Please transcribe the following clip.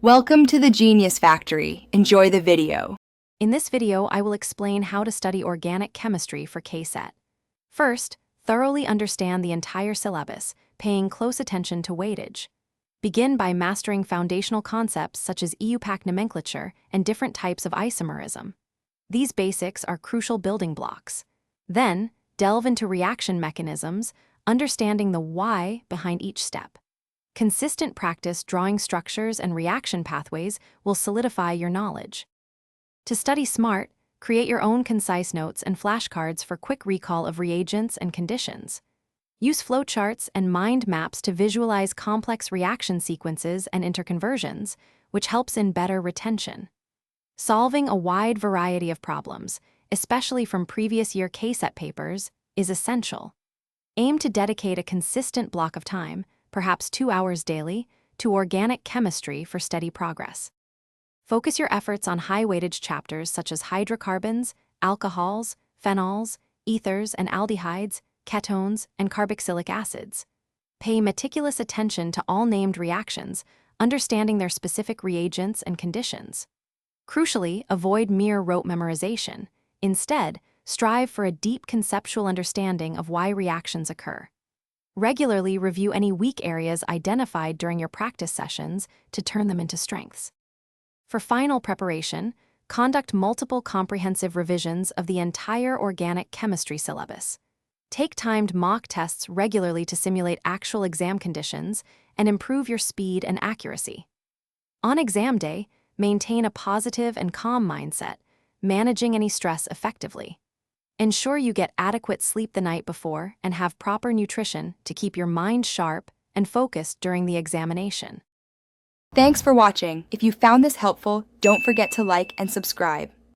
Welcome to the Genius Factory. Enjoy the video. In this video, I will explain how to study organic chemistry for KCET. First, thoroughly understand the entire syllabus, paying close attention to weightage. Begin by mastering foundational concepts such as EUPAC nomenclature and different types of isomerism. These basics are crucial building blocks. Then, delve into reaction mechanisms, understanding the why behind each step. Consistent practice drawing structures and reaction pathways will solidify your knowledge. To study smart, create your own concise notes and flashcards for quick recall of reagents and conditions. Use flowcharts and mind maps to visualize complex reaction sequences and interconversions, which helps in better retention. Solving a wide variety of problems, especially from previous year KCET papers, is essential. Aim to dedicate a consistent block of time, perhaps 2 hours daily, to organic chemistry for steady progress. Focus your efforts on high-weightage chapters such as hydrocarbons, alcohols, phenols, ethers and aldehydes, ketones, and carboxylic acids. Pay meticulous attention to all named reactions, understanding their specific reagents and conditions. Crucially, avoid mere rote memorization. Instead, strive for a deep conceptual understanding of why reactions occur. Regularly review any weak areas identified during your practice sessions to turn them into strengths. For final preparation, conduct multiple comprehensive revisions of the entire organic chemistry syllabus. Take timed mock tests regularly to simulate actual exam conditions and improve your speed and accuracy. On exam day, maintain a positive and calm mindset, managing any stress effectively. Ensure you get adequate sleep the night before and have proper nutrition to keep your mind sharp and focused during the examination. Thanks for watching. If you found this helpful, don't forget to like and subscribe.